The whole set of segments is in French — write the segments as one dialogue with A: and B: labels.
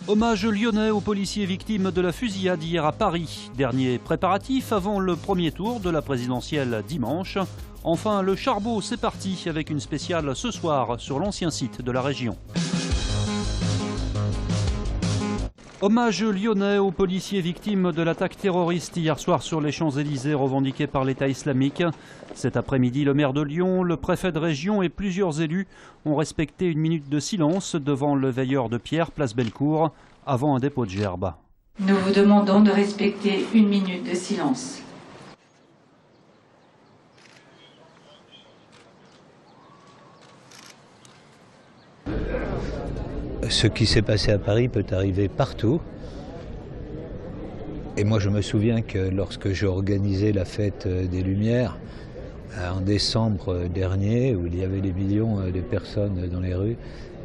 A: Hommage lyonnais aux policiers victimes de la fusillade hier à Paris. Dernier préparatif avant le premier tour de la présidentielle dimanche. Enfin, le charbot, c'est parti avec une spéciale ce soir sur l'ancien site de la région. Hommage lyonnais aux policiers victimes de l'attaque terroriste hier soir sur les Champs-Élysées revendiquée par l'État islamique. Cet après-midi, le maire de Lyon, le préfet de région et plusieurs élus ont respecté une minute de silence devant le veilleur de pierre, place Bellecour, avant un dépôt de gerbes.
B: Nous vous demandons de respecter une minute de silence.
C: Ce qui s'est passé à Paris peut arriver partout. Et moi, je me souviens que lorsque j'ai organisé la fête des Lumières, en décembre dernier, où il y avait des millions de personnes dans les rues,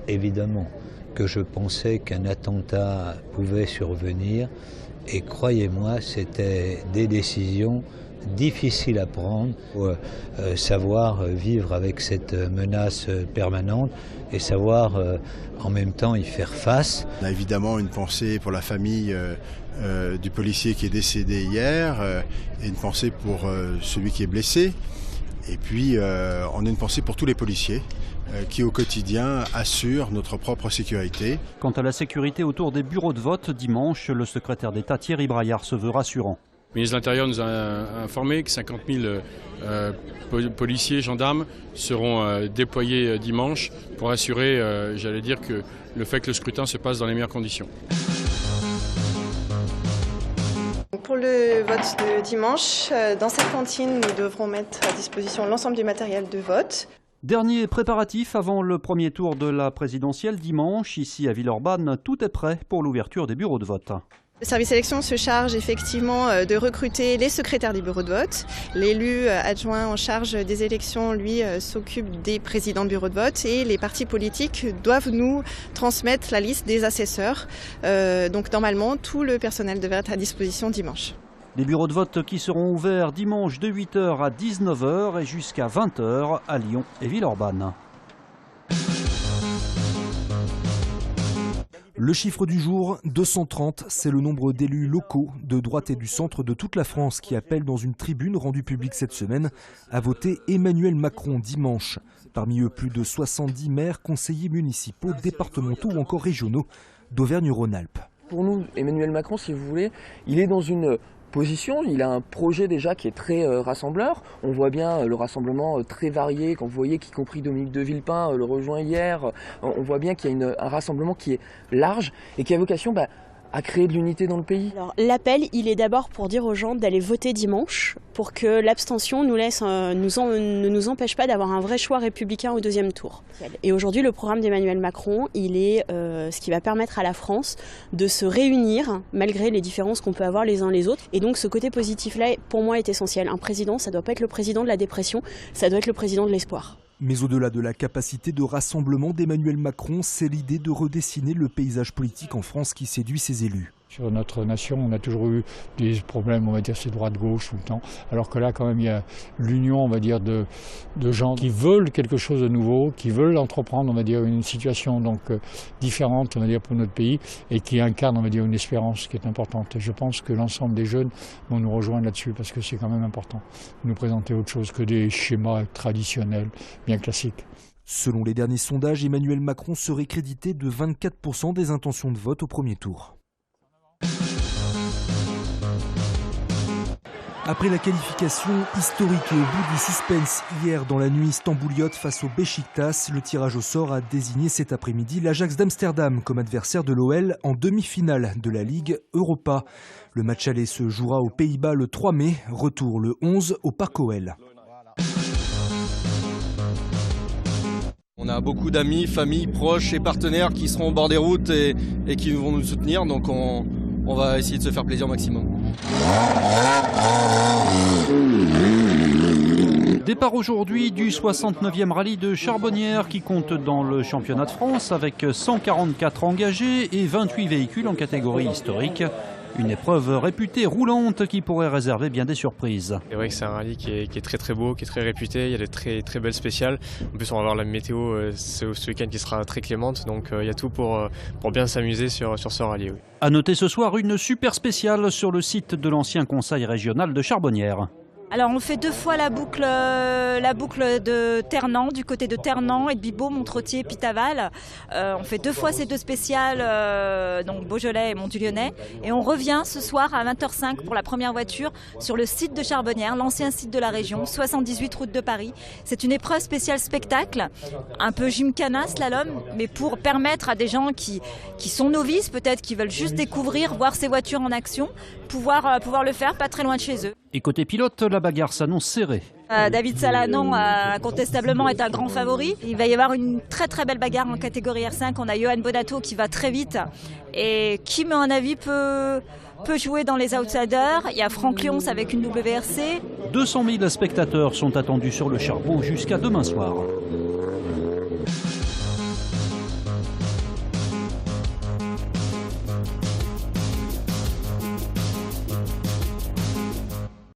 C: évidemment que je pensais qu'un attentat pouvait survenir. Et croyez-moi, c'était des décisions difficiles à prendre pour savoir vivre avec cette menace permanente et savoir en même temps y faire face.
D: On a évidemment une pensée pour la famille du policier qui est décédé hier et une pensée pour celui qui est blessé. Et puis on a une pensée pour tous les policiers qui au quotidien assurent notre propre sécurité.
A: Quant à la sécurité autour des bureaux de vote, dimanche, le secrétaire d'État Thierry Braillard se veut rassurant.
E: Le ministre de l'Intérieur nous a informé que 50 000 policiers, gendarmes seront déployés dimanche pour assurer, j'allais dire, que le fait que le scrutin se passe dans les meilleures conditions.
F: Pour le vote de dimanche, dans cette cantine, nous devrons mettre à disposition l'ensemble du matériel de vote.
A: Dernier préparatif avant le premier tour de la présidentielle dimanche. Ici à Villeurbanne, tout est prêt pour l'ouverture des bureaux de vote.
F: Le service élection se charge effectivement de recruter les secrétaires des bureaux de vote. L'élu adjoint en charge des élections, lui, s'occupe des présidents de bureaux de vote et les partis politiques doivent nous transmettre la liste des assesseurs. Donc normalement, tout le personnel devrait être à disposition dimanche.
A: Des bureaux de vote qui seront ouverts dimanche de 8h à 19h et jusqu'à 20h à Lyon et Villeurbanne.
G: Le chiffre du jour, 230, c'est le nombre d'élus locaux de droite et du centre de toute la France qui appellent dans une tribune rendue publique cette semaine à voter Emmanuel Macron dimanche. Parmi eux, plus de 70 maires, conseillers municipaux, départementaux ou encore régionaux d'Auvergne-Rhône-Alpes.
H: Pour nous, Emmanuel Macron, si vous voulez, il est dans une position, il a un projet déjà qui est très rassembleur. On voit bien le rassemblement très varié, quand vous voyez qu'y compris Dominique de Villepin le rejoint hier, on voit bien qu'il y a un rassemblement qui est large et qui a vocation à créer de l'unité dans le pays.
I: Alors, l'appel, il est d'abord pour dire aux gens d'aller voter dimanche, pour que l'abstention ne nous empêche pas d'avoir un vrai choix républicain au deuxième tour. Et aujourd'hui, le programme d'Emmanuel Macron, il est ce qui va permettre à la France de se réunir, malgré les différences qu'on peut avoir les uns les autres. Et donc ce côté positif-là, pour moi, est essentiel. Un président, ça ne doit pas être le président de la dépression, ça doit être le président de l'espoir.
G: Mais au-delà de la capacité de rassemblement d'Emmanuel Macron, c'est l'idée de redessiner le paysage politique en France qui séduit ses élus.
J: Sur notre nation, on a toujours eu des problèmes, on va dire, c'est droite-gauche tout le temps. Alors que là, quand même, il y a l'union, on va dire, de gens qui veulent quelque chose de nouveau, qui veulent entreprendre, on va dire, une situation donc différente, on va dire, pour notre pays, et qui incarnent, on va dire, une espérance qui est importante. Et je pense que l'ensemble des jeunes vont nous rejoindre là-dessus, parce que c'est quand même important de nous présenter autre chose que des schémas traditionnels, bien classiques.
G: Selon les derniers sondages, Emmanuel Macron serait crédité de 24% des intentions de vote au premier tour. Après la qualification historique et au bout du suspense hier dans la nuit stambouliote face au Beşiktaş, le tirage au sort a désigné cet après-midi l'Ajax d'Amsterdam comme adversaire de l'OL en demi-finale de la Ligue Europa. Le match aller se jouera aux Pays-Bas le 3 mai, retour le 11 au Parc OL.
K: On a beaucoup d'amis, familles, proches et partenaires qui seront au bord des routes et qui vont nous soutenir, donc on va essayer de se faire plaisir au maximum.
A: Départ aujourd'hui du 69e rallye de Charbonnières qui compte dans le championnat de France avec 144 engagés et 28 véhicules en catégorie historique. Une épreuve réputée roulante qui pourrait réserver bien des surprises.
L: C'est vrai que c'est un rallye qui est très très beau, qui est très réputé, il y a de très très belles spéciales. En plus on va avoir la météo ce week-end qui sera très clémente, donc il y a tout pour bien s'amuser sur ce rallye. Oui.
A: À noter ce soir une super spéciale sur le site de l'ancien conseil régional de Charbonnières.
M: Alors on fait 2 fois la boucle de Ternant, du côté de Ternant et de Bibeau, Montretier, Pitaval. On fait 2 fois ces 2 spéciales, donc Beaujolais et Mont-du-Lyonnais. Et on revient ce soir à 20h05 pour la première voiture sur le site de Charbonnières, l'ancien site de la région, 78 route de Paris. C'est une épreuve spéciale spectacle, un peu gymkhana, slalom, mais pour permettre à des gens qui sont novices, peut-être qui veulent juste découvrir, voir ces voitures en action, pouvoir le faire pas très loin de chez eux.
A: Et côté pilote, la bagarre s'annonce serrée.
M: David Salanon, incontestablement, est un grand favori. Il va y avoir une très très belle bagarre en catégorie R5. On a Johan Bonato qui va très vite et qui, à mon avis, peut jouer dans les outsiders. Il y a Franck Lyons avec une WRC.
A: 200 000 spectateurs sont attendus sur le Charbot jusqu'à demain soir.